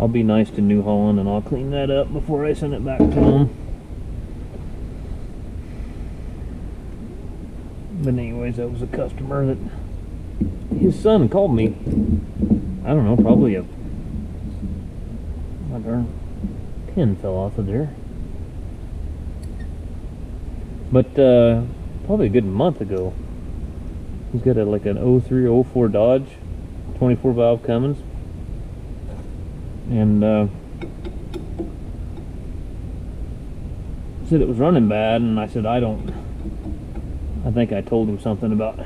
I'll be nice to New Holland and I'll clean that up before I send it back to them. But anyways, that was a customer that his son called me. I don't know, probably my darn pin fell off of there. But probably a good month ago. He's got like an 03, 04 Dodge, 24 valve Cummins. And said it was running bad, and I said I think I told him something about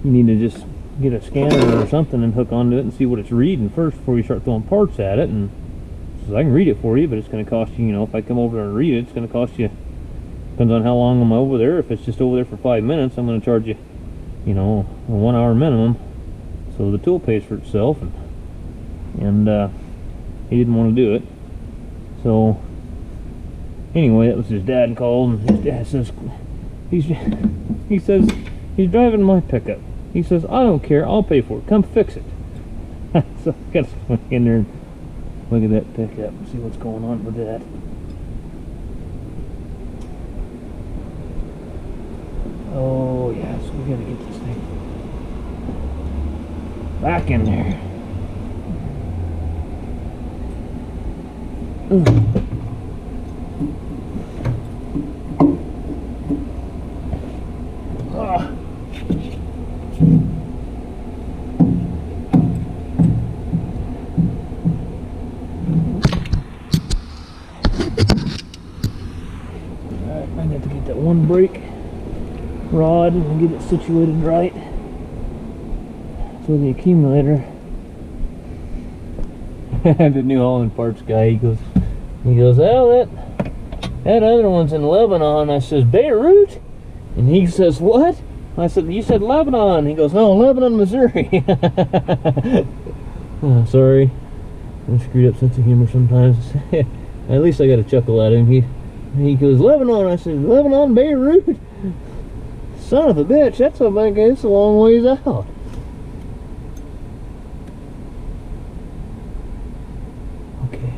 you need to just get a scanner or something and hook onto it and see what it's reading first before you start throwing parts at it. And so I can read it for you, but it's going to cost you, you know, if I come over there and read it, it's going to cost you, depends on how long I'm over there. If it's just over there for 5 minutes, I'm going to charge you, you know, a 1 hour minimum, so the tool pays for itself. And he didn't want to do it. So anyway, that was his dad called, and his dad says he says he's driving my pickup. He says, I don't care, I'll pay for it, come fix it. So I gotta swing in there and look at that pickup and see what's going on with that. Oh yes, we gotta get this thing back in there. Alright, I got to get that one brake rod and get it situated right. So the accumulator, the New Holland parts guy, he goes, oh, that other one's in Lebanon. I says, Beirut? And he says, what? I said, you said Lebanon. He goes, no, Lebanon, Missouri. Oh, sorry, I screwed up sense of humor sometimes. At least I got a chuckle at him. He goes, Lebanon. I said, Lebanon, Beirut? Son of a bitch, that's a long ways out. Okay.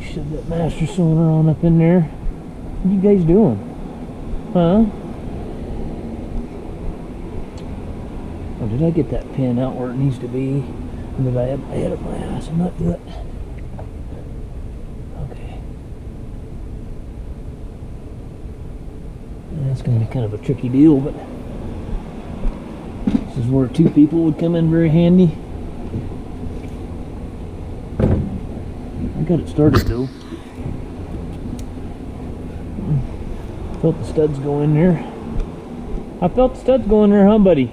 Shove that master cylinder on up in there. What are you guys doing? Huh? Oh, did I get that pin out where it needs to be? Or did I have my head up my ass and not do it? Okay. That's going to be kind of a tricky deal, but this is where two people would come in very handy. I got it started though. Felt the studs go in there. I felt the studs go in there, huh, buddy?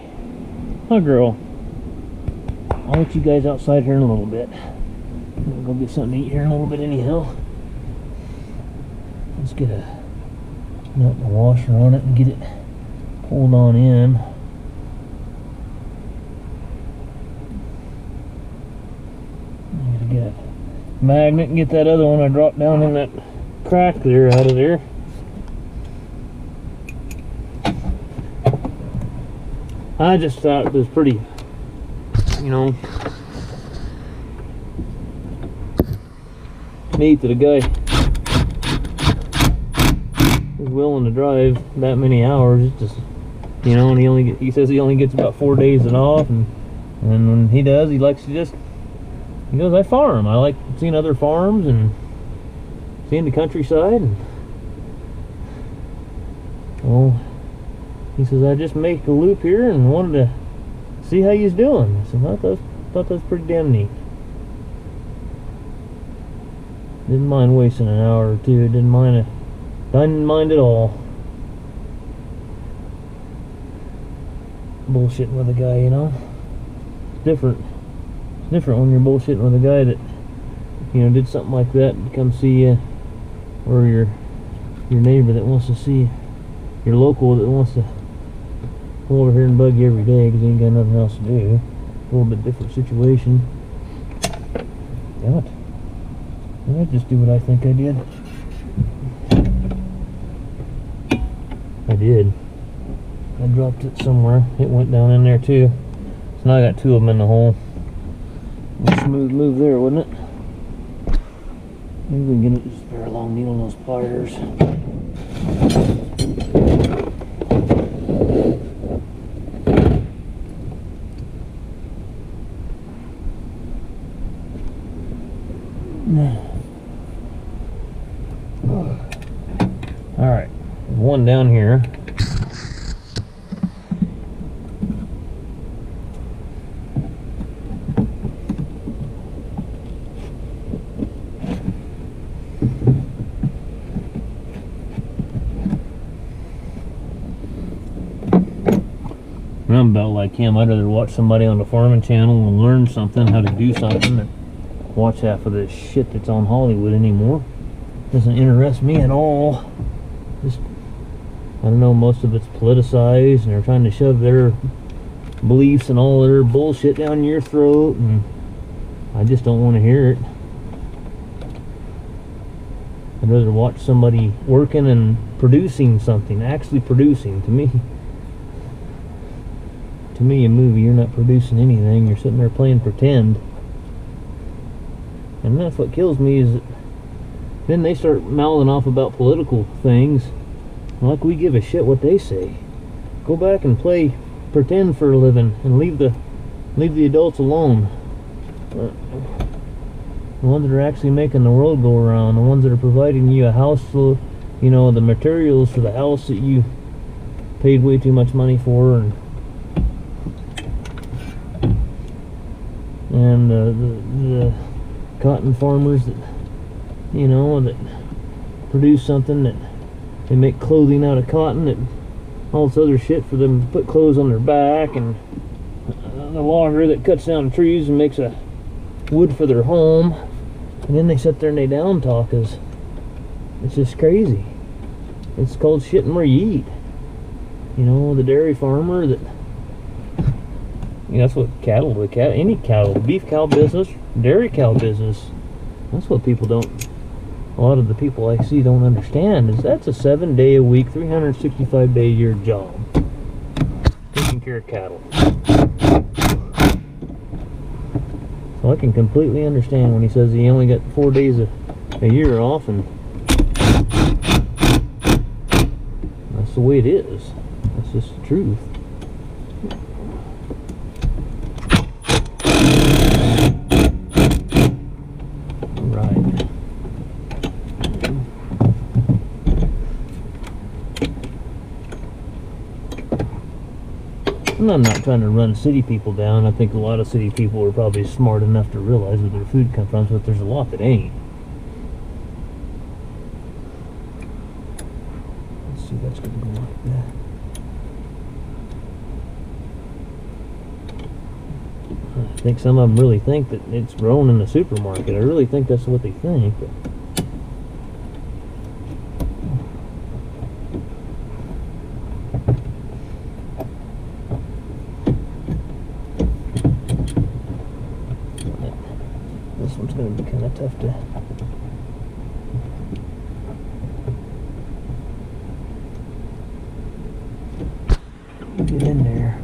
Huh, girl? I'll let you guys outside here in a little bit. I'm gonna go get something to eat here in a little bit anyhow. Let's get a nut and a washer on it and get it pulled on in. I gotta get a magnet and get that other one I dropped down in that crack there out of there. I just thought it was pretty, you know, neat that a guy is willing to drive that many hours. It's just, you know, and he says he only gets about 4 days off, and when he does, he likes to just, he goes, I farm. I like seeing other farms and seeing the countryside. And, well, he says, I just make a loop here and wanted to see how he's doing. I said, I thought that was pretty damn neat. Didn't mind wasting an hour or two. Didn't mind at all. Bullshitting with a guy, you know. It's different. It's different when you're bullshitting with a guy that, you know, did something like that and come see you, or your neighbor that wants to see you, your local that wants to come over here and bug you every day because he ain't got nothing else to do. A little bit different situation. Damn it. Did I just do what I think I did? I did. I dropped it somewhere. It went down in there too. So now I got two of them in the hole. A smooth move there, wouldn't it? Maybe we can get a spare long needle on those pliers. Alright, one down here. And I'm about like him. I'd rather watch somebody on the farming channel and learn something, how to do something, than watch half of this shit that's on Hollywood anymore. Doesn't interest me at all. Just, I don't know, most of it's politicized and they're trying to shove their beliefs and all their bullshit down your throat, and I just don't want to hear it. I'd rather watch somebody working and producing something, actually producing. To me, a movie, you're not producing anything. You're sitting there playing pretend. And that's what kills me, is that then they start mouthing off about political things like we give a shit what they say. Go back and play pretend for a living and leave the adults alone. The ones that are actually making the world go around, the ones that are providing you a house full, you know, the materials for the house that you paid way too much money for, and the cotton farmers that, you know, that produce something, that they make clothing out of cotton, that all this other shit for them to put clothes on their back, and the logger that cuts down trees and makes a wood for their home, and then they sit there and they down talk us. It's just crazy. It's called shitting where you eat. You know, the dairy farmer that, you know, that's what any cattle, beef cow business, dairy cow business, that's what people don't, a lot of the people I see don't understand, is that's a 7-day-a-week, 365-day-a-year job, taking care of cattle. So I can completely understand when he says he only got 4 days a year off, and that's the way it is. That's just the truth. And I'm not trying to run city people down. I think a lot of city people are probably smart enough to realize where their food comes from, but there's a lot that ain't. Let's see, that's going to go like that. I think some of them really think that it's grown in the supermarket. I really think that's what they think. But this one's going to be kind of tough to get in there.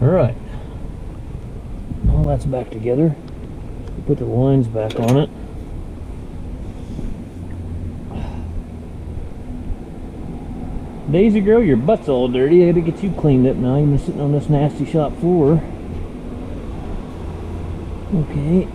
Alright, all that's back together. Put the lines back on it. Daisy girl, your butt's all dirty. I gotta get you cleaned up now. You've been sitting on this nasty shop floor. Okay.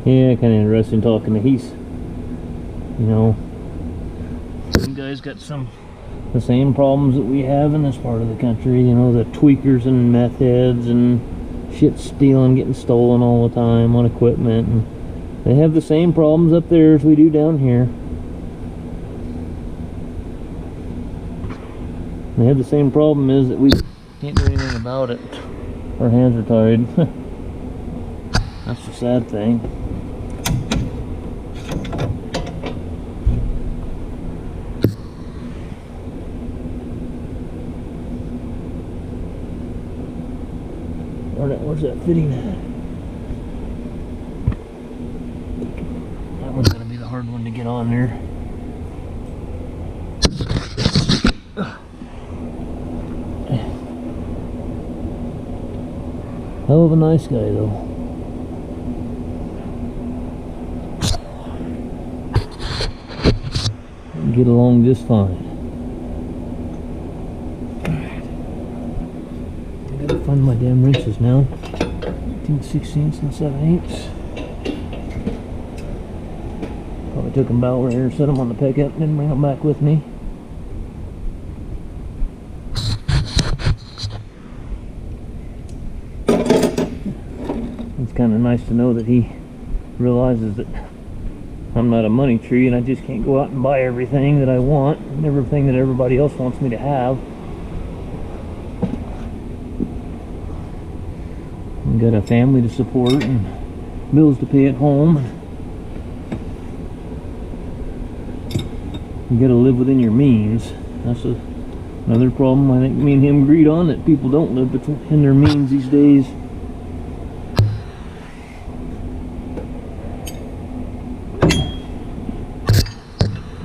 Yeah, kind of interesting talking to You know, you guys got the same problems that we have in this part of the country. You know, the tweakers and meth heads and shit stealing, getting stolen all the time on equipment, and they have the same problems up there as we do down here. They have the same problem is that we can't do anything about it. Our hands are tied. That's the sad thing. Where's that fitting at? That one's gonna be the hard one to get on there. Hell of a nice guy though. Get along just fine. I gotta find my damn wrenches now. 18/16 and 7/8. Probably took them about over here, set them on the pickup, and then bring them back with me. It's kind of nice to know that he realizes that I'm not a money tree and I just can't go out and buy everything that I want and everything that everybody else wants me to have. I've got a family to support and bills to pay at home. You got to live within your means. That's another problem I think me and him agreed on, that people don't live within their means these days.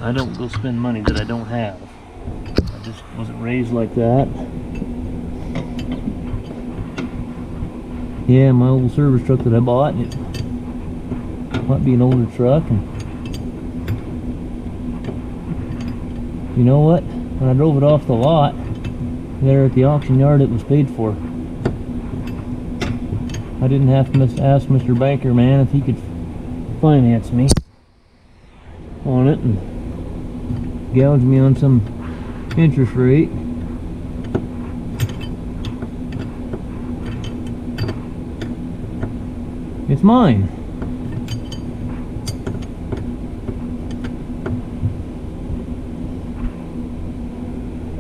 I don't go spend money that I don't have. I just wasn't raised like that. Yeah, my old service truck that I bought, it might be an older truck. And you know what? When I drove it off the lot there at the auction yard, it was paid for. I didn't have to ask Mr. Banker Man if he could finance me on it and gouge me on some interest rate. It's mine.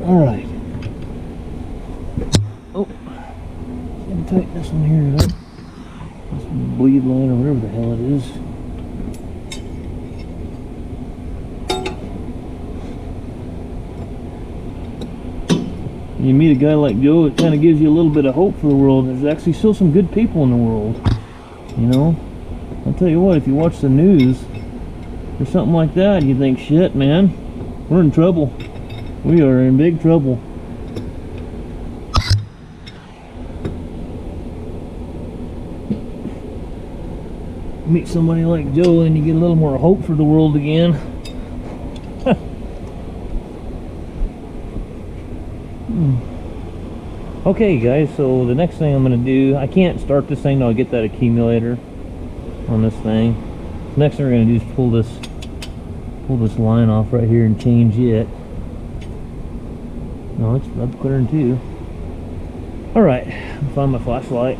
All right. Oh, gotta tighten this one here up. This bleed line or whatever the hell it is. You meet a guy like Joe, it kind of gives you a little bit of hope for the world. There's actually still some good people in the world. You know, I'll tell you what, if you watch the news or something like that, you think, shit, man, we're in trouble. We are in big trouble. Meet somebody like Joe and you get a little more hope for the world again. Okay guys, so the next thing I'm going to do, I can't start this thing till I get that accumulator on this thing. Next thing we're going to do is pull this line off right here and change it. No, it's up clear in two. Alright, find my flashlight.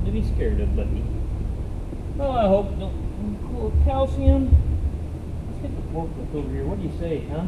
to be scared of, buddy. Well, I hope no. Cool calcium. Let's get the forklift over here. What do you say, huh?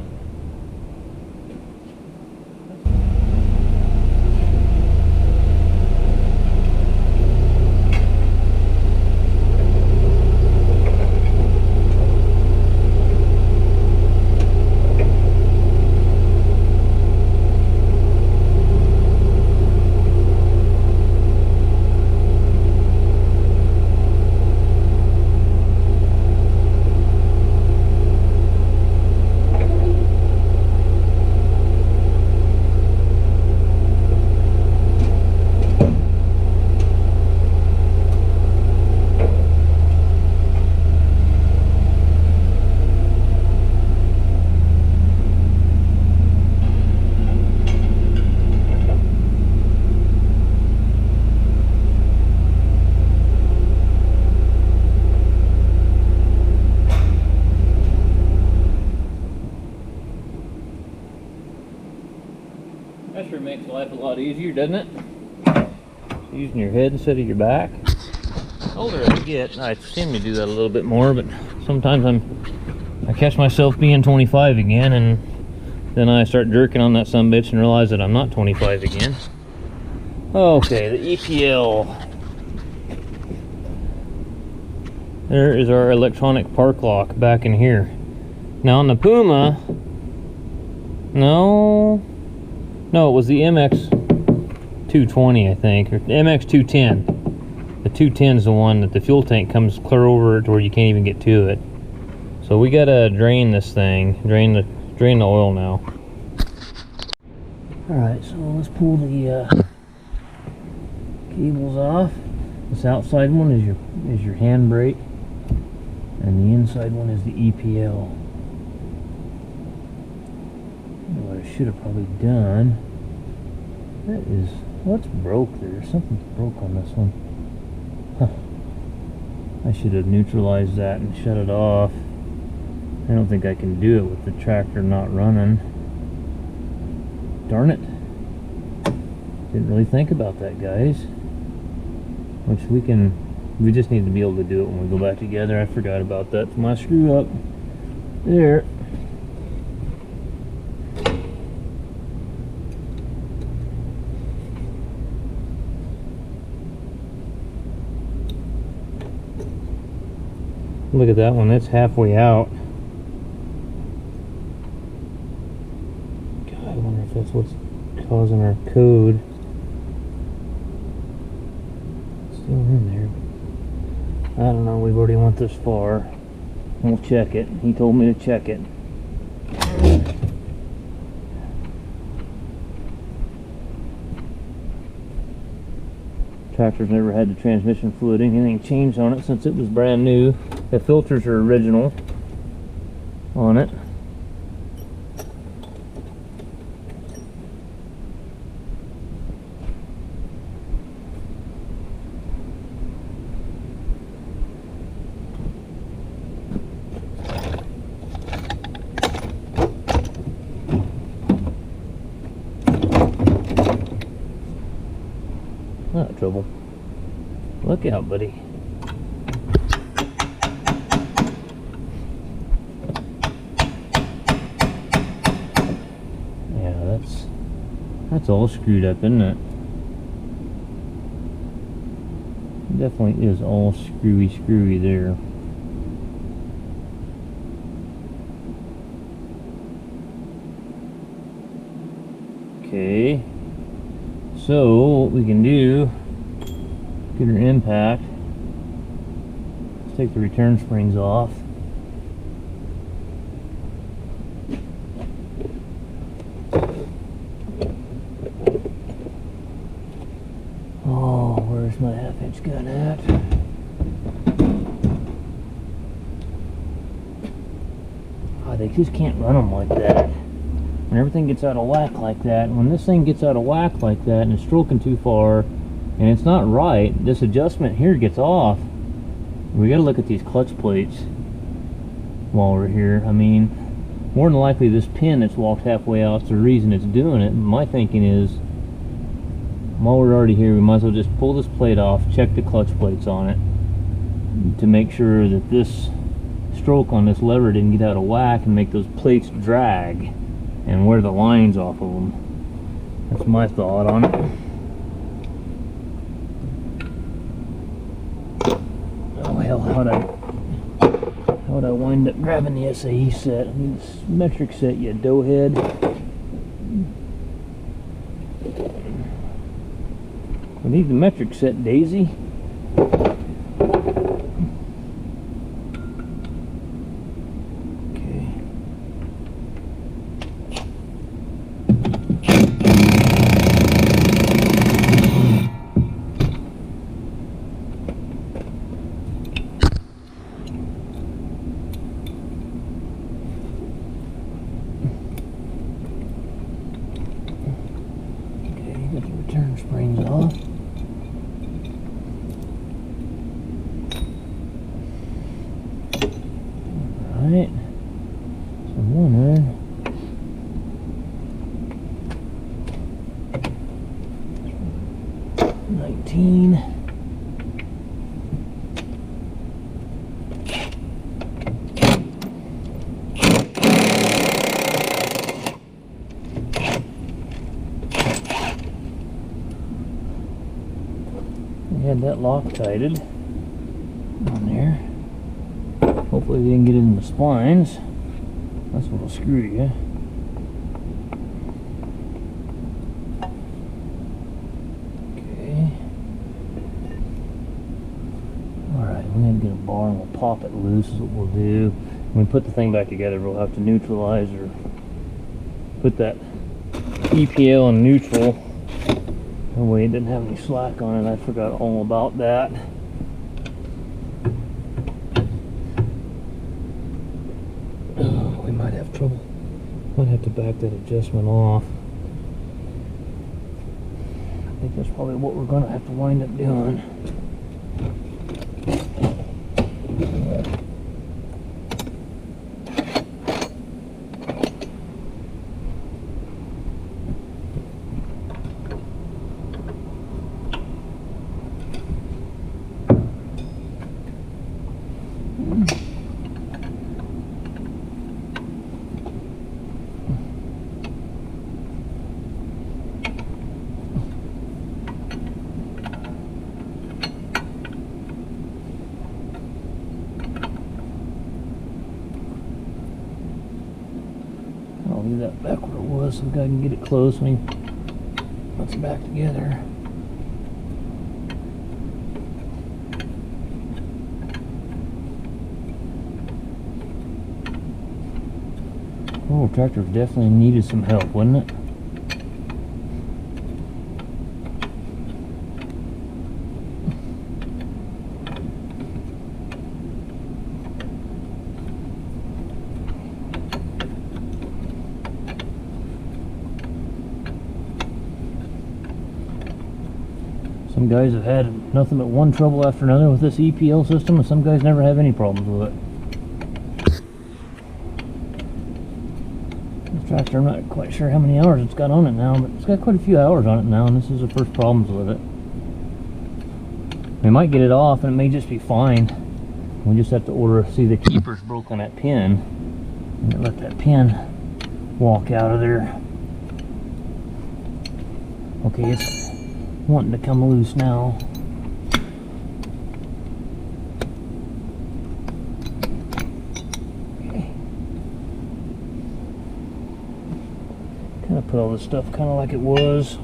That sure makes life a lot easier, doesn't it? Using your head instead of your back. The older I get, I seem to do that a little bit more, but sometimes I catch myself being 25 again, and then I start jerking on that sumbitch and realize that I'm not 25 again. Okay, the EPL. There is our electronic park lock back in here. Now on the Puma, no, it was the MX220, I think, or the MX210. The 210 is the one that the fuel tank comes clear over to where you can't even get to it. So we gotta drain this thing, drain the oil now. All right, so let's pull the cables off. This outside one is your handbrake, and the inside one is the EPL. What I should have probably done, that is, what's broke there? Something's broke on this one. Huh. I should have neutralized that and shut it off. I don't think I can do it with the tractor not running. Darn it. Didn't really think about that, guys. Which we just need to be able to do it when we go back together. I forgot about that. My screw up there. Look at that one, that's halfway out. God, I wonder if that's what's causing our code. Still in there. I don't know, we've already went this far. We'll check it. He told me to check it. Tractor's never had the transmission fluid, anything changed on it since it was brand new. The filters are original on it. Not trouble. Look out, buddy. Yeah, that's all screwed up, isn't it? Definitely is all screwy there. Okay. So what we can do, get her impact. Let's take the return springs off. Oh, where's my half-inch gun at? Oh, they just can't run them like that. When everything gets out of whack like that, when this thing gets out of whack like that and it's stroking too far and it's not right, this adjustment here gets off. We got to look at these clutch plates while we're here. I mean, more than likely this pin that's walked halfway out is the reason it's doing it. My thinking is while we're already here, we might as well just pull this plate off, check the clutch plates on it to make sure that this stroke on this lever didn't get out of whack and make those plates drag and wear the lines off of them. That's my thought on it. Oh hell, how'd I wind up grabbing the SAE set? I need this metric set, you doughhead. We need the metric set, Daisy. Got the return springs off. Alright. Some one there. $19. Had that Loctited on there. Hopefully they didn't get it in the splines. That's what'll screw you. Okay. Alright, we need to get a bar and we'll pop it loose is what we'll do. When we put the thing back together, we'll have to neutralize or put that EPL in neutral. That way it didn't have any slack on it. I forgot all about that. Oh, we might have trouble. Might have to back that adjustment off. I think that's probably what we're going to have to wind up doing. I'll leave that back where it was so the guy can get it close when he puts it back together. Oh, tractor definitely needed some help, wouldn't it? Some guys have had nothing but one trouble after another with this EPL system, and some guys never have any problems with it. This tractor, I'm not quite sure how many hours it's got on it now, but it's got quite a few hours on it now, and this is the first problems with it. We might get it off, and it may just be fine. We just have to order, see the keeper's broke on that pin, and let that pin walk out of there. Okay, it's wanting to come loose now. Okay. Kind of put all this stuff kind of like it was,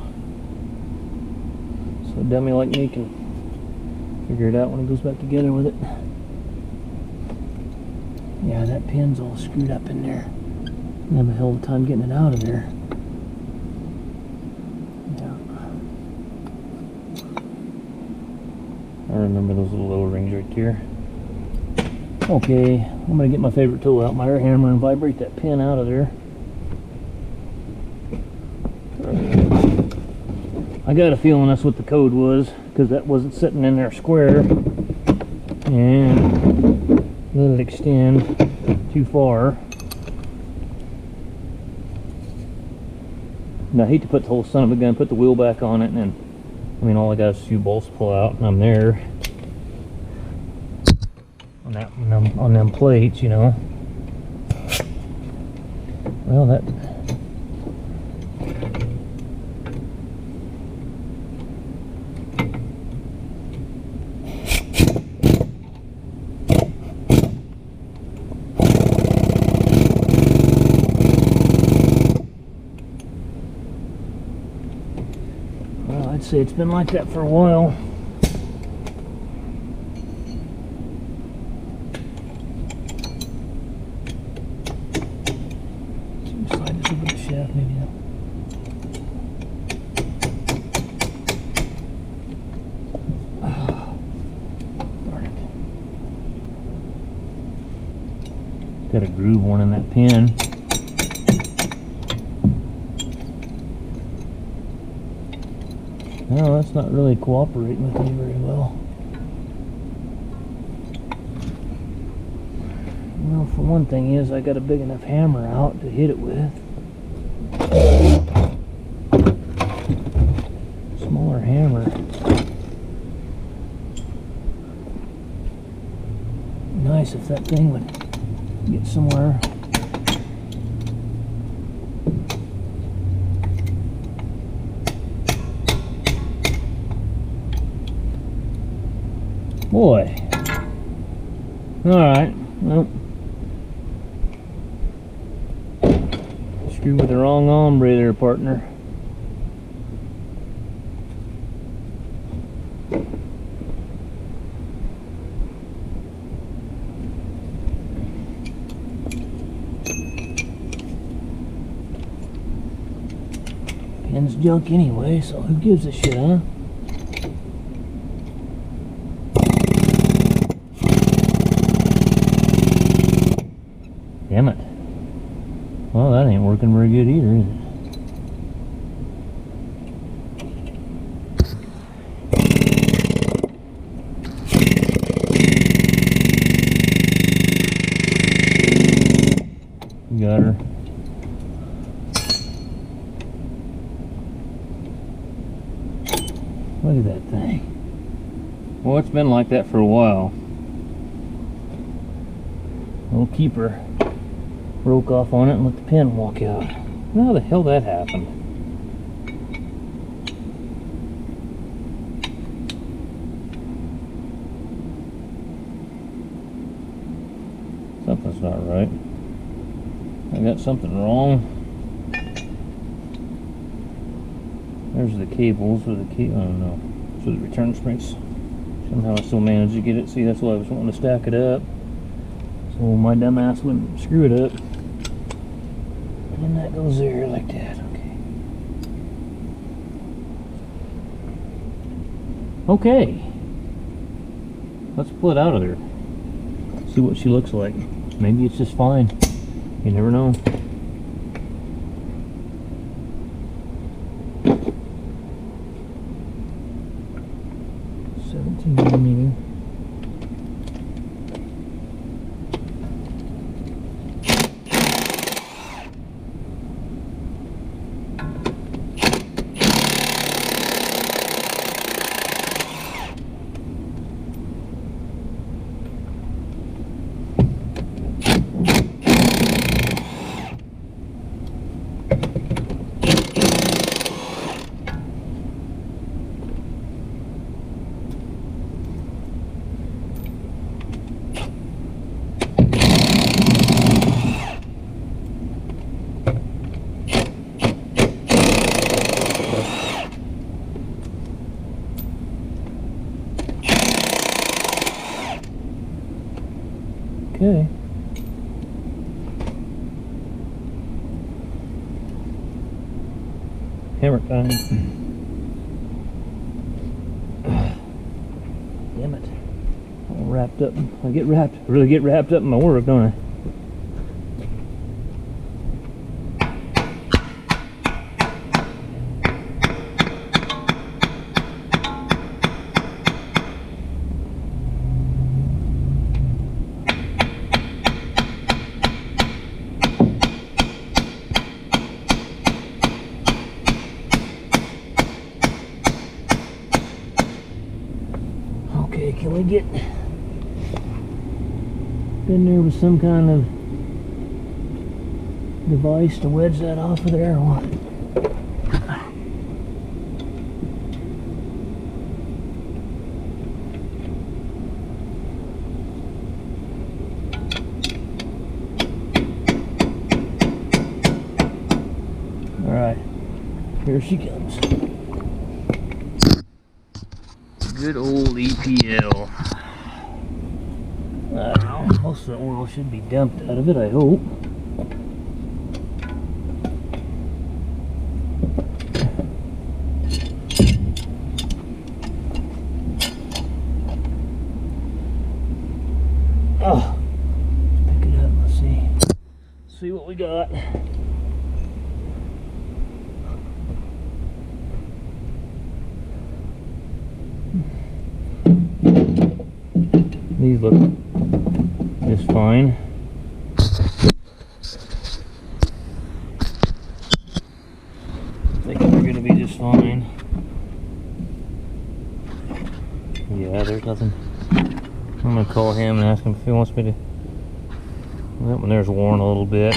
so a dummy like me can figure it out when it goes back together with it. Yeah, that pin's all screwed up in there. I have a hell of a time getting it out of there. I remember those little O-rings right here. Okay, I'm going to get my favorite tool out, my air hammer, and vibrate that pin out of there. I got a feeling that's what the code was, because that wasn't sitting in there square. And let it extend too far. And I hate to put the whole son of a gun, put the wheel back on it, and then I mean, all I got is a few bolts to pull out, and I'm there on them plates, you know. Well, that I'd say it's been like that for a while. Slide this over the shaft, maybe. Darn it. Got a groove one in that pin. No, that's not really cooperating with me very well. Well, for one thing is I got a big enough hammer out to hit it with. Smaller hammer. Nice if that thing would get somewhere. Boy. Alright. Well. Screw with the wrong ombre there, partner. Pin's junk anyway, so who gives a shit, huh? Damn it. Well, that ain't working very good either, is it? Got her. Look at that thing. Well, it's been like that for a while. Little keeper broke off on it and let the pin walk out. How the hell that happened? Something's not right. I got something wrong. There's the cables with the key. Oh no. So the return springs. Somehow I still managed to get it. See, that's why I was wanting to stack it up. So my dumb ass wouldn't screw it up. And that goes there like that. Okay. Let's pull it out of there. See what she looks like. Maybe it's just fine. You never know. $17mm. Okay. Hammer time. Damn it. All wrapped up. I really get wrapped up in my work, don't I? Can we get in there with some kind of device to wedge that off of there or what? Alright, here she comes. Good old EPL. I don't know, most of the oil should be dumped out of it, I hope. Oh, pick it up, let's see what we got. These look just fine. I think they're going to be just fine. Yeah, there's nothing. I'm going to call him and ask him if he wants me to. That one there's worn a little bit.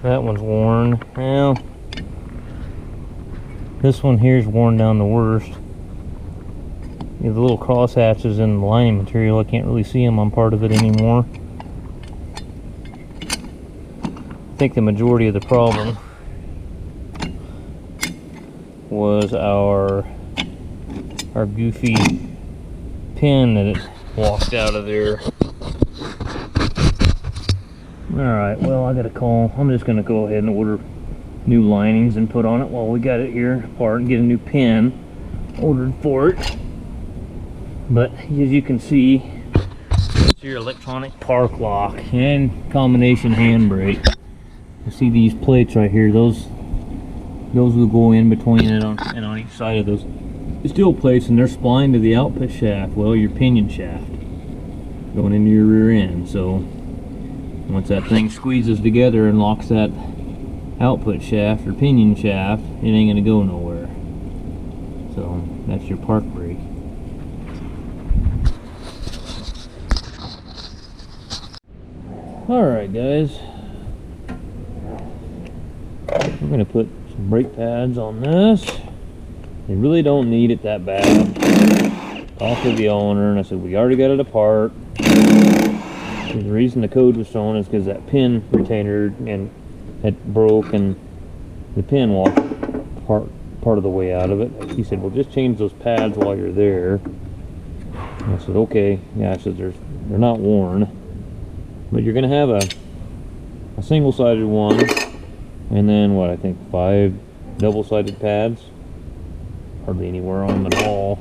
That one's worn. Well, this one here's worn down the worst. The little cross hatches in the lining material, I can't really see them on part of it anymore. I think the majority of the problem was our goofy pin that it walked out of there. Alright, well, I gotta call. I'm just gonna go ahead and order new linings and put on it while we got it here apart and get a new pin ordered for it. But as you can see, it's your electronic park lock and combination handbrake. You see these plates right here, those will go in between it and on each side of those steel plates, and they're splined to the output shaft, well, your pinion shaft going into your rear end. So once that thing squeezes together and locks that output shaft or pinion shaft, it ain't gonna go nowhere. So that's your park brake. Alright guys, we're gonna put some brake pads on this. They really don't need it that bad. Talked to the owner and I said we already got it apart. And the reason the code was shown is because that pin retainer and it broke and the pin walked part of the way out of it. He said, well, just change those pads while you're there. And I said, okay. Yeah, I said they're not worn, but you're gonna have a single-sided one, and then what, I think 5 double-sided pads. Hardly anywhere on them at all.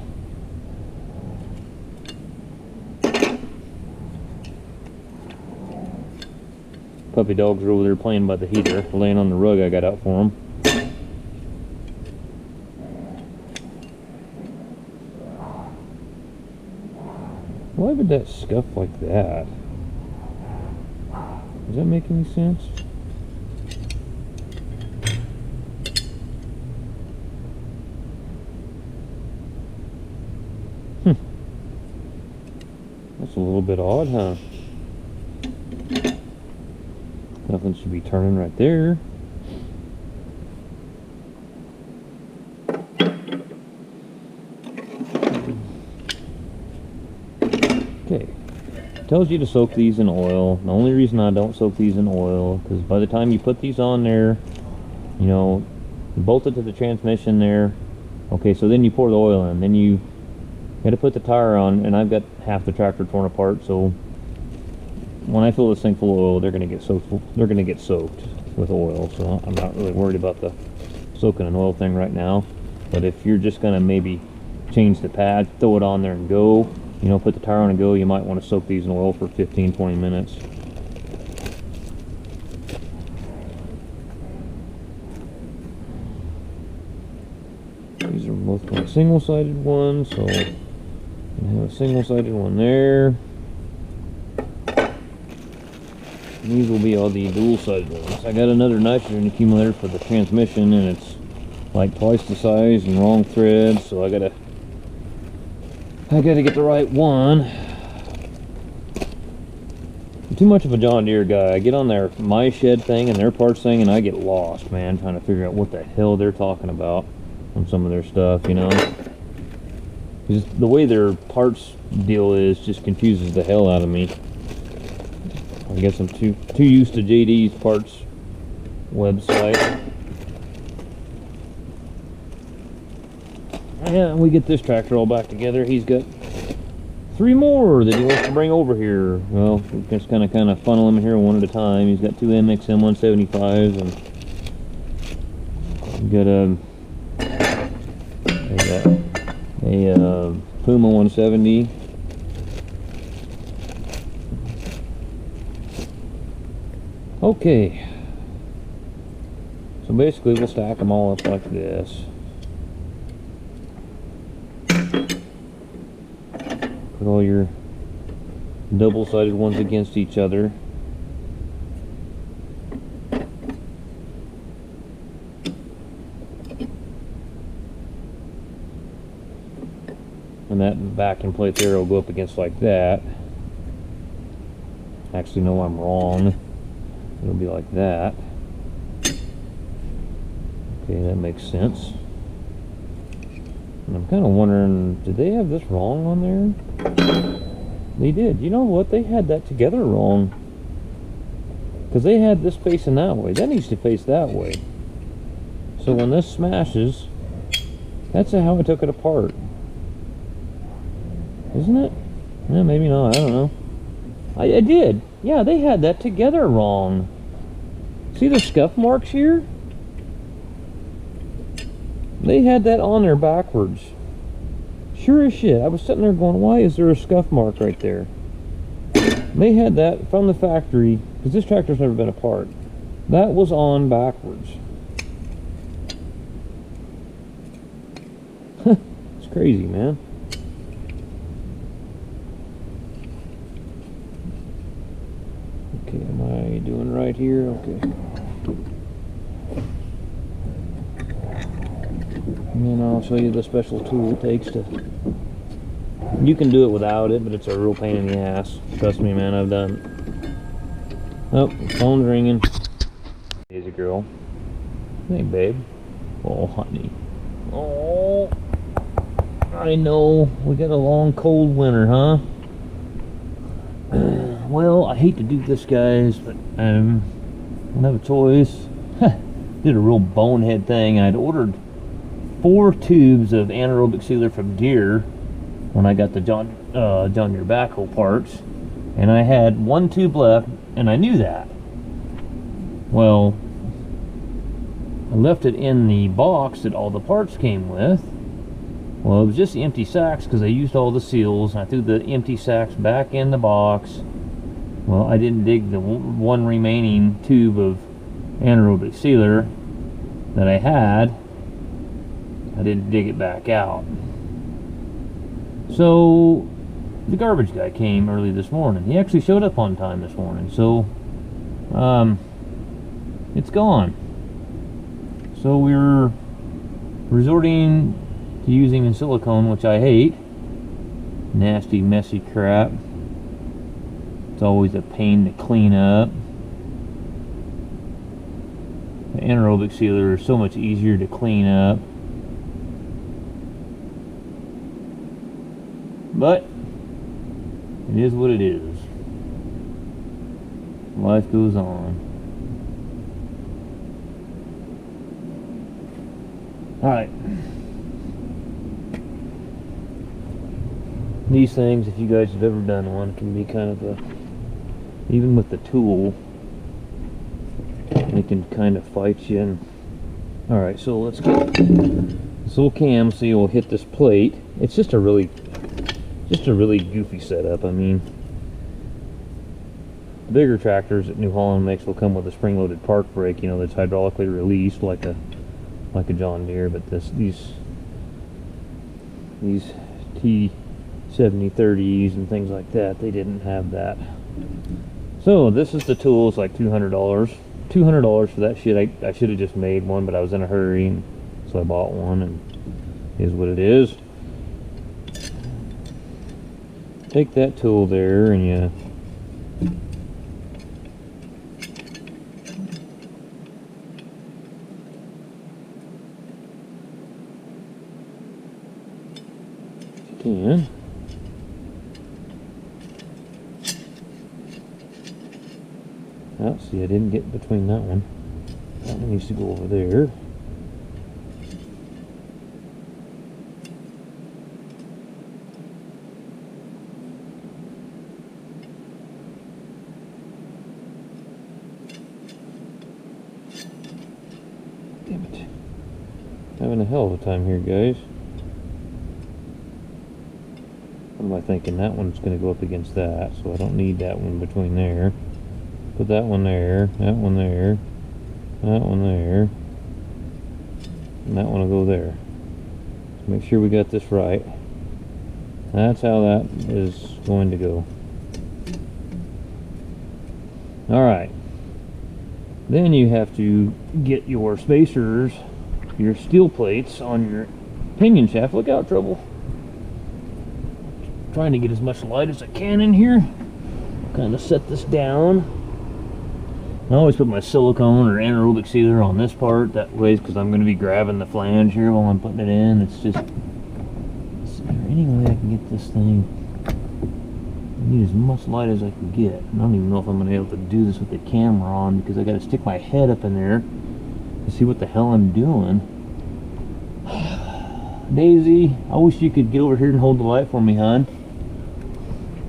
Puppy dogs are over there playing by the heater, laying on the rug I got out for them. Why would that scuff like that? Does that make any sense? That's a little bit odd, huh? Nothing should be turning right there. Okay, tells you to soak these in oil. The only reason I don't soak these in oil, because by the time you put these on there, you know, you bolt it to the transmission there. Okay, so then you pour the oil in, then you got to put the tire on, and I've got half the tractor torn apart, so when I fill this thing full of oil, they're going to get soaked. They're going to get soaked with oil, so I'm not really worried about the soaking in oil thing right now. But if you're just going to maybe change the pad, throw it on there and go, you know, put the tire on and go, you might want to soak these in oil for 15-20 minutes. These are both my single-sided ones, so I have a single-sided one there. And these will be all the dual-sided ones. I got another nitrogen accumulator for the transmission, and it's like twice the size and wrong thread, so I gotta get the right one. I'm too much of a John Deere guy. I get on their My Shed thing and their parts thing, and I get lost, man, trying to figure out what the hell they're talking about on some of their stuff, you know. Because the way their parts deal is just confuses the hell out of me. I guess I'm too used to JD's parts website. Yeah, we get this tractor all back together. He's got 3 more that he wants to bring over here. Well, we just kind of funnel them here one at a time. He's got 2 MXM 175s, and we got a Puma 170. Okay, so basically we'll stack them all up like this. Put all your double-sided ones against each other. And that backing plate there will go up against like that. Actually, no, I'm wrong. It'll be like that. Okay, that makes sense. And I'm kind of wondering, did they have this wrong on there? They did. You know what? They had that together wrong. Because they had this facing that way. That needs to face that way. So when this smashes, that's how I took it apart. Isn't it? Yeah, maybe not. I don't know. I did. Yeah, they had that together wrong. See the scuff marks here? They had that on there backwards. Sure as shit. I was sitting there going, why is there a scuff mark right there? They had that from the factory, because this tractor's never been apart. That was on backwards. It's crazy, man. Okay, am I doing right here? Okay. And then I'll show you the special tool it takes to... You can do it without it, but it's a real pain in the ass. Trust me, man, I've done it. Oh, phone's ringing. There's a girl. Hey, babe. Oh, honey. Oh, I know. We got a long, cold winter, huh? Well, I hate to do this, guys, but I don't have a choice. Did a real bonehead thing. I'd ordered 4 tubes of anaerobic sealer from Deere when I got the John Deere backhoe parts, and I had 1 tube left, and I knew that. Well, I left it in the box that all the parts came with. Well, it was just the empty sacks because I used all the seals, and I threw the empty sacks back in the box. Well, I didn't dig the one remaining tube of anaerobic sealer that I had. I didn't dig it back out. So the garbage guy came early this morning. He actually showed up on time this morning. So it's gone. So we're resorting to using in silicone, which I hate. Nasty, messy crap. It's always a pain to clean up. The anaerobic sealer is so much easier to clean up. But it is what it is. Life goes on. Alright. These things, if you guys have ever done one, can be kind of a... Even with the tool, they can kind of fight you. Alright, so let's get this little cam so you'll hit this plate. It's just a really goofy setup. I mean, bigger tractors that New Holland makes will come with a spring-loaded park brake, you know, that's hydraulically released like a John Deere. But these t7030s and things like that, they didn't have that. So this is the tool. It's like $200 for that shit. I should have just made one, but I was in a hurry, and so I bought one, and is what it is. Take that tool there and you can. Oh, see, I didn't get between that one. That one needs to go over there. Damn it. Having a hell of a time here, guys. What am I thinking? That one's going to go up against that, so I don't need that one between there. Put that one there, that one there, that one there, and that one will go there. Make sure we got this right. That's how that is going to go. Alright. Then you have to get your spacers, your steel plates on your pinion shaft. Look out, trouble. Trying to get as much light as I can in here. Kind of set this down. I always put my silicone or anaerobic sealer on this part, that way, because I'm going to be grabbing the flange here while I'm putting it in. It's just, is there any way I can get this thing? I need as much light as I can get. I don't even know if I'm going to be able to do this with the camera on, because I got to stick my head up in there to see what the hell I'm doing. Daisy, I wish you could get over here and hold the light for me, hon.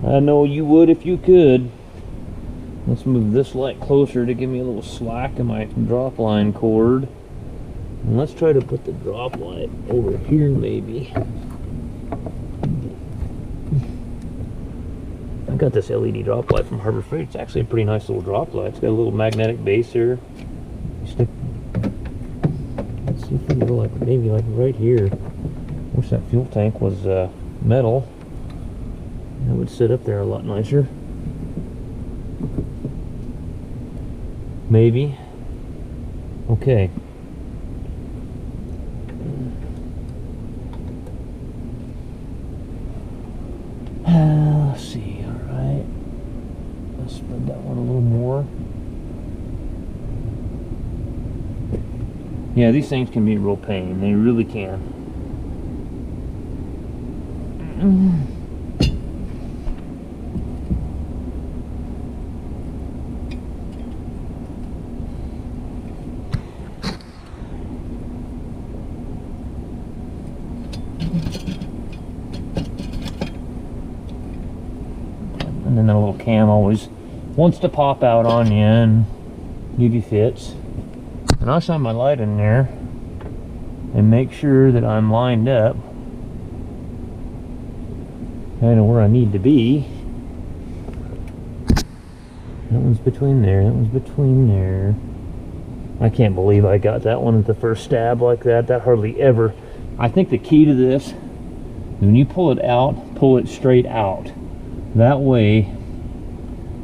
I know you would if you could. Let's move this light closer to give me a little slack in my drop line cord. And let's try to put the drop light over here, maybe. I got this LED drop light from Harbor Freight. It's actually a pretty nice little drop light. It's got a little magnetic base here. Let's see if we can go like maybe like right here. Wish that fuel tank was metal. That would sit up there a lot nicer. Maybe. Okay. Let's see. Alright. Let's spread that one a little more. Yeah, these things can be a real pain. They really can. And then the little cam always wants to pop out on you and give you fits. And I'll shine my light in there and make sure that I'm lined up kind of where I need to be. That one's between there, that one's between there. I can't believe I got that one at the first stab like that. That hardly ever. I think the key to this, when you pull it out, pull it straight out. That way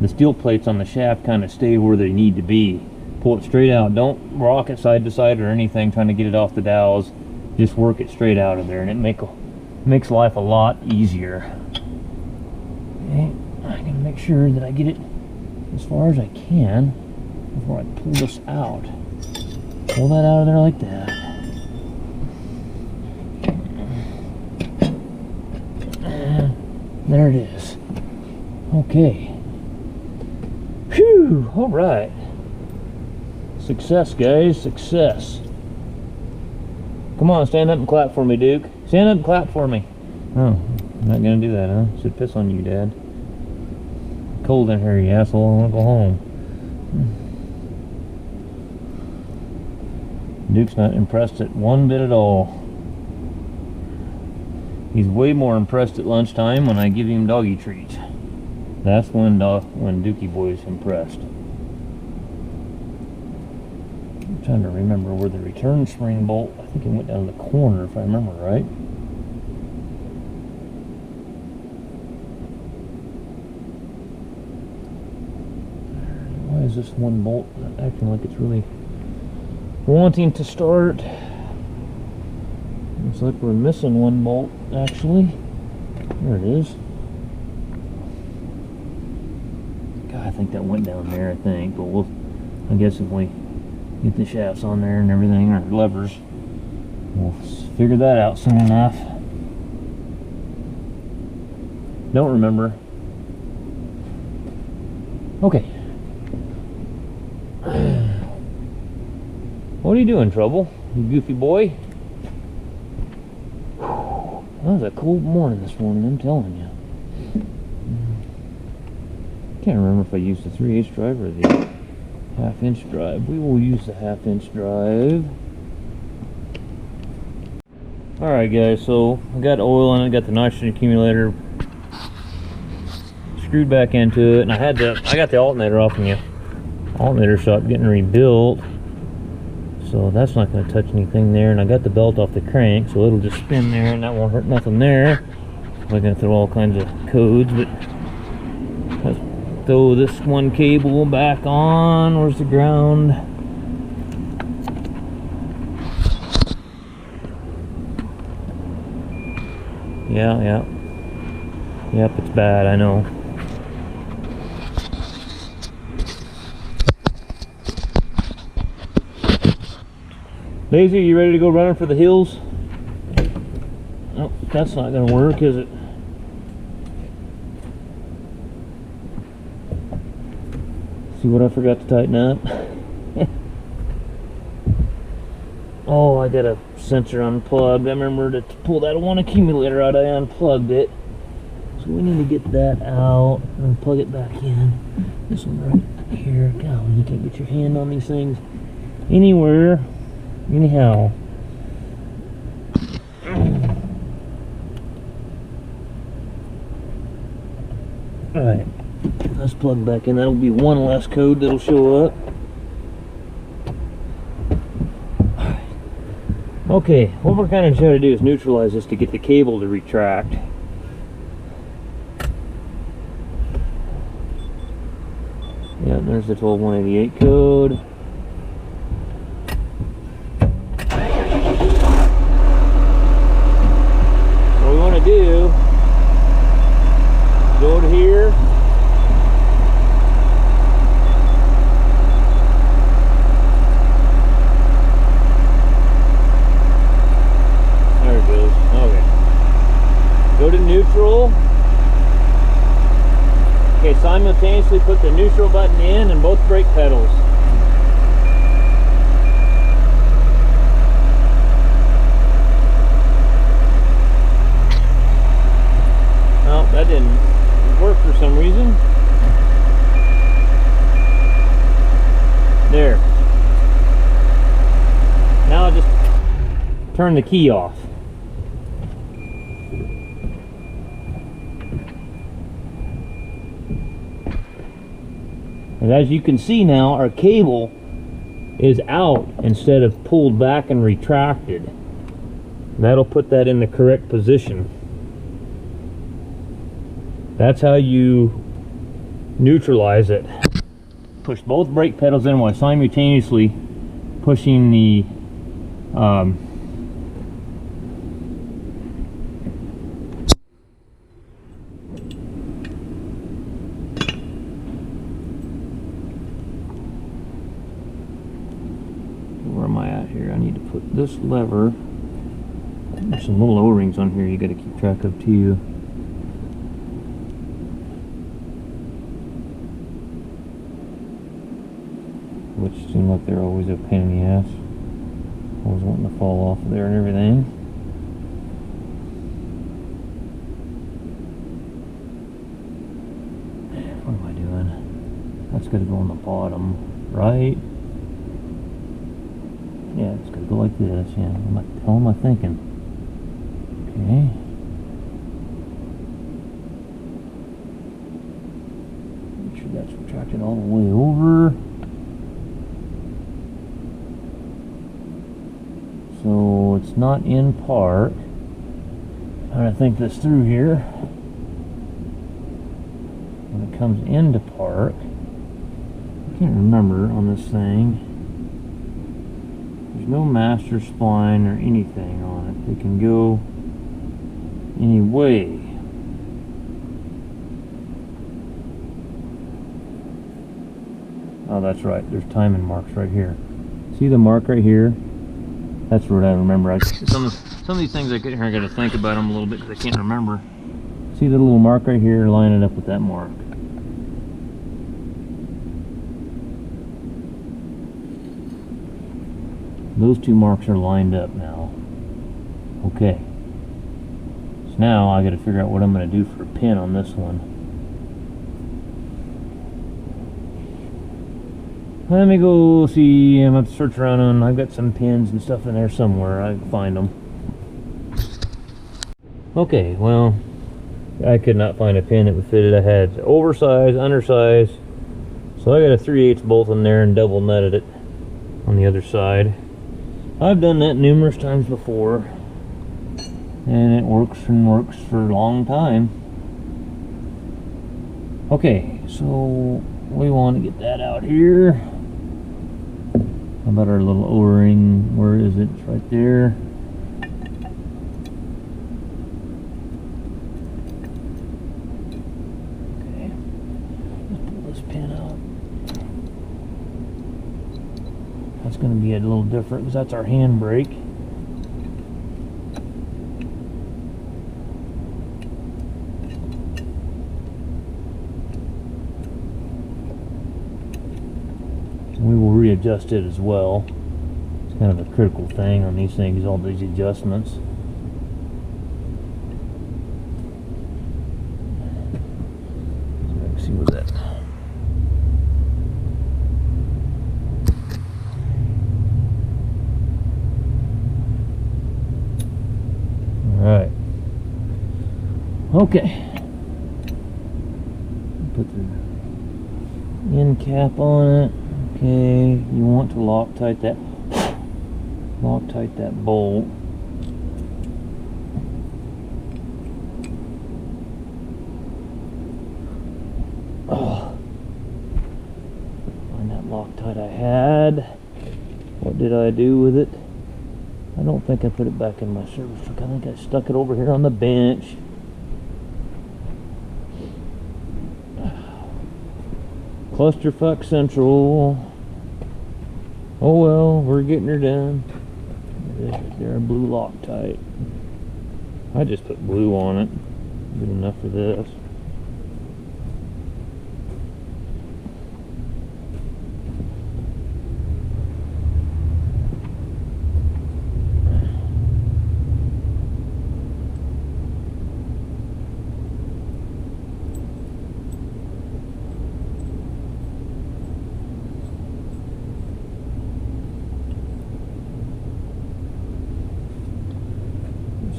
the steel plates on the shaft kind of stay where they need to be. Pull it straight out. Don't rock it side to side or anything trying to get it off the dowels. Just work it straight out of there, and it makes life a lot easier. Okay, I gotta make sure that I get it as far as I can before I pull this out. Pull that out of there like that. There it is. Okay. Whew, all right. Success, guys, success. Come on, stand up and clap for me, Duke. Stand up and clap for me. Oh, I'm not gonna do that, huh? Should piss on you, Dad. Cold in here, you asshole. I wanna go home. Duke's not impressed at one bit at all. He's way more impressed at lunchtime when I give him doggy treats. That's when Dookie Boy is impressed. I'm trying to remember where the return spring bolt, I think it went down the corner if I remember right. Why is this one bolt acting like it's really wanting to start? Looks like we're missing one bolt, actually. There it is. God, I think that went down there, I think. But I guess if we get the shafts on there and everything, or levers, we'll figure that out soon enough. Don't remember. Okay. What are you doing, Trouble? You goofy boy? That was a cold morning this morning, I'm telling you. Can't remember if I used the 3/8 drive or the 1/2 inch drive. We will use the 1/2 inch drive. Alright guys, so I got oil in it, got the nitrogen accumulator screwed back into it, and I got the alternator off in the alternator shop getting rebuilt. So that's not going to touch anything there, and I got the belt off the crank, so it'll just spin there and that won't hurt nothing there. I'm going to throw all kinds of codes, but let's throw this one cable back on. Where's the ground? Yep, it's bad, I know. Daisy, are you ready to go running for the hills? Oh, that's not going to work, is it? See what I forgot to tighten up? Oh, I got a sensor unplugged. I remember to pull that one accumulator out. I unplugged it. So we need to get that out and plug it back in. This one right here. Golly, you can't get your hand on these things anywhere. Anyhow. Alright. Let's plug back in. That'll be one less code that'll show up. Okay, what we're kind of trying to do is neutralize this to get the cable to retract. Yeah, there's the 12188 code. What we want to do, go to here. There it goes. Okay. Go to neutral. Okay, simultaneously put the neutral button in and both brake pedals. Oh, that didn't work for some reason. There. Now I'll just turn the key off. And as you can see now, our cable is out instead of pulled back and retracted. That'll put that in the correct position. That's how you neutralize it. Push both brake pedals in while simultaneously pushing the where am I at here? I need to put this lever. There's some little O-rings on here you got to keep track of too. Which seem like they're always a pain in the ass. Always wanting to fall off of there and everything. What am I doing? That's got to go on the bottom, right? Yeah, it's got to go like this. Yeah, what the hell am I thinking? Okay. Make sure that's retracted all the way over. So it's not in park. Trying to think this through here. When it comes into park, I can't remember on this thing. There's no master spline or anything on it. It can go any way. Oh, that's right. There's timing marks right here. See the mark right here? That's what I remember. Some of these things I get here, I got to think about them a little bit because I can't remember. See the little mark right here? Line it up with that mark. Those two marks are lined up now. Okay. So now I got to figure out what I'm going to do for a pin on this one. Let me go see. I'm going to search around on. I've got some pins and stuff in there somewhere. I can find them. Okay, well, I could not find a pin that would fit it. I had oversized, undersized. So I got a 3/8 bolt in there and double nutted it on the other side. I've done that numerous times before, and it works and works for a long time. Okay, so we want to get that out here. How about our little O-ring? Where is it? It's right there. Okay, let's pull this pin out. That's going to be a little different because that's our handbrake. We will readjust it as well. It's kind of a critical thing on these things, all these adjustments. Let's see what's that. All right. Okay. Put the end cap on it. Okay, you want to Loctite that bolt. Oh, find that Loctite I had. What did I do with it? I don't think I put it back in my service truck. I think I stuck it over here on the bench. Clusterfuck Central. Oh well, we're getting her done. There, blue Loctite. I just put blue on it. Good enough for this.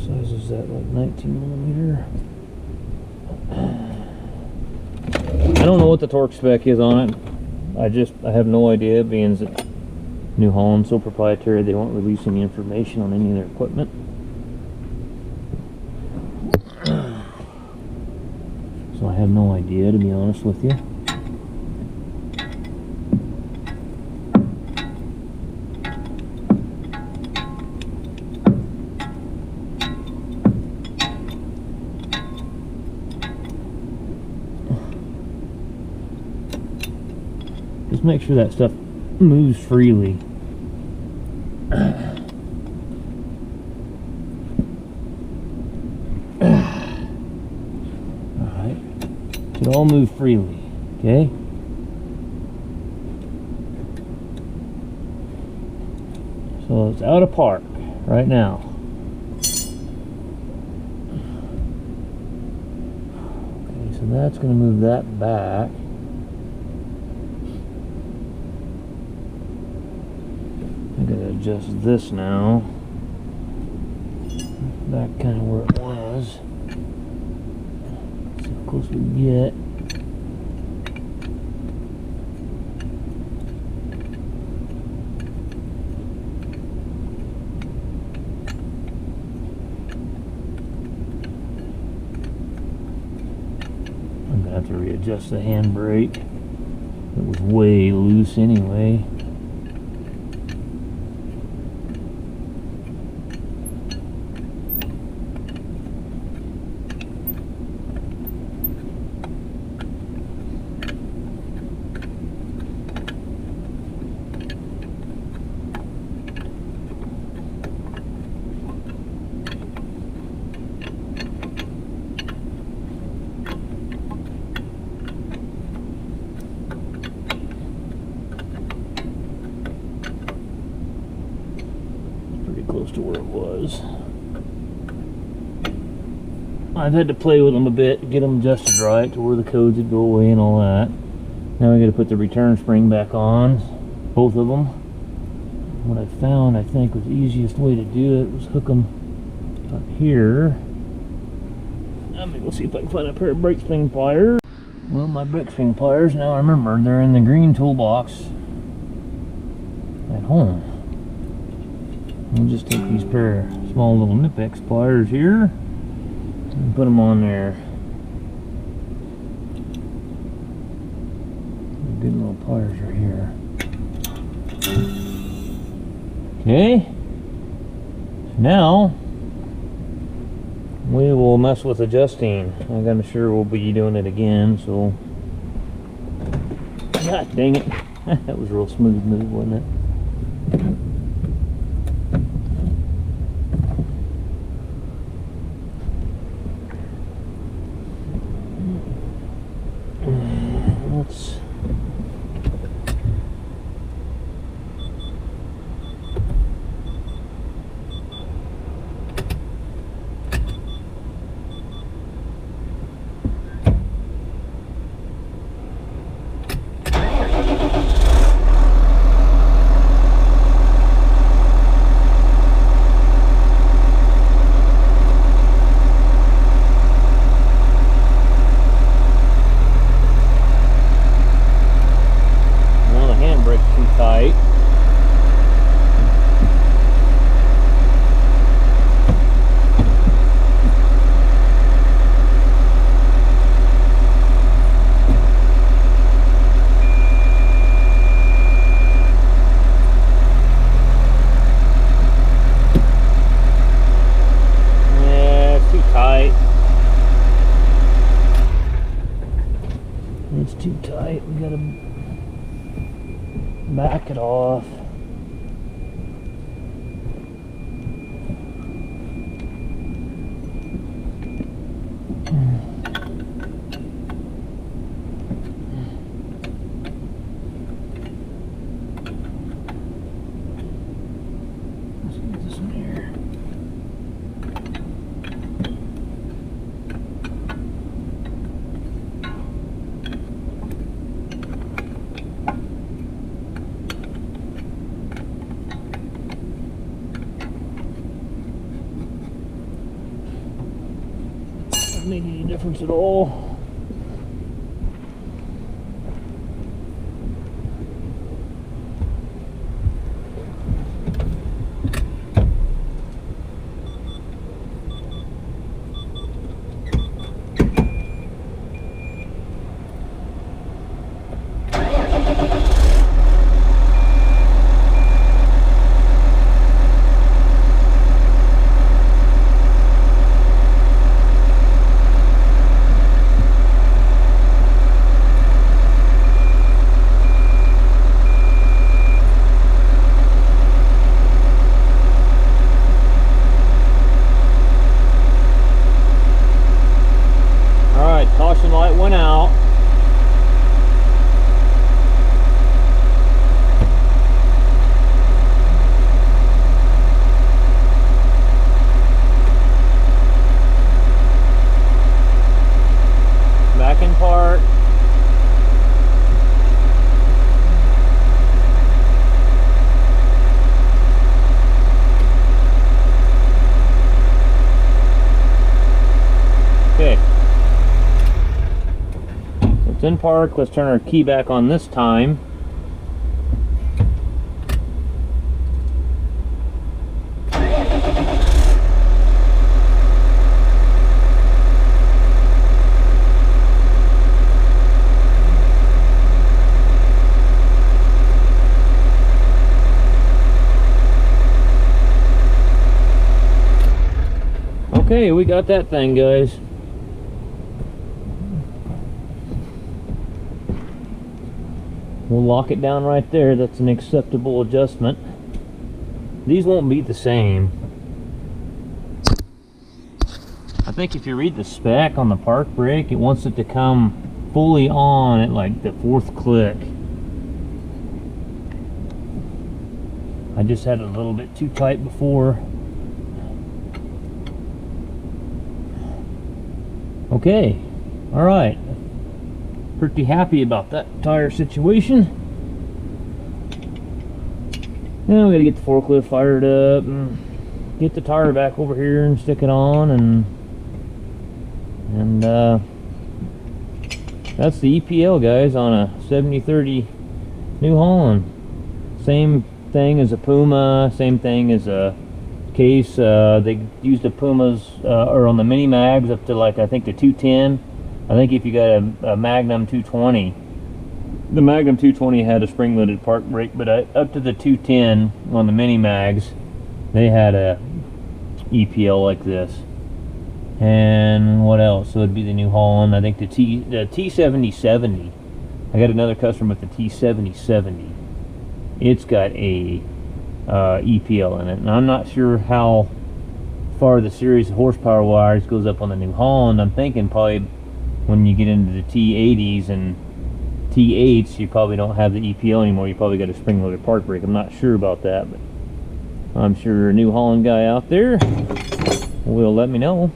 Size is that, like 19mm? I don't know what the torque spec is on it. I have no idea, being that New Holland's so proprietary they won't release any information on any of their equipment. So I have no idea, to be honest with you. Just make sure that stuff moves freely. Alright. Should all move freely. Okay? So it's out of park right now. Okay, so that's going to move that back. I gotta adjust this now. Back kind of where it was. See how close we get. I'm gonna have to readjust the handbrake. It was way loose anyway. close to where it was. I've had to play with them a bit, get them adjusted right to where the codes would go away and all that. Now we got to put the return spring back on, both of them. What I found, I think, was the easiest way to do it was hook them up here. Let me go see if I can find a pair of brake spring pliers. Well, my brake spring pliers, now I remember, they're in the green toolbox at home. We'll just take these pair of small little Nip-X pliers here and put them on there. Good little pliers are here. Okay. Now we will mess with adjusting. I'm sure we'll be doing it again, so. God dang it. That was a real smooth move, wasn't it? Let's tight. Yeah, it's too tight. It's too tight. We gotta back it off. Let's get this in here. Doesn't make any difference at all. Caution light went out. Back in park. Okay. It's in park. Let's turn our key back on this time. Okay, we got that thing, guys. We'll lock it down right there. That's an acceptable adjustment. These won't be the same. I think if you read the spec on the park brake, it wants it to come fully on at like the 4th click. I just had it a little bit too tight before. Okay, all right. Pretty happy about that tire situation. Now we gotta get the forklift fired up and get the tire back over here and stick it on, and that's the EPL, guys, on a 7030 New Holland. Same thing as a Puma, same thing as a case. They used the Pumas or on the mini mags up to, like, I think the 210. I think if you got a Magnum 220, the Magnum 220 had a spring-loaded park brake, but up to the 210 on the mini mags, they had a EPL like this. And what else? So it'd be the New Holland. I think the t7030. I got another customer with the t7030. It's got a EPL in it, and I'm not sure how far the series of horsepower wires goes up on the New Holland. I'm thinking probably when you get into the T80s and T8s, you probably don't have the EPL anymore. You probably got a spring-loaded park brake. I'm not sure about that, but I'm sure a New Holland guy out there will let me know.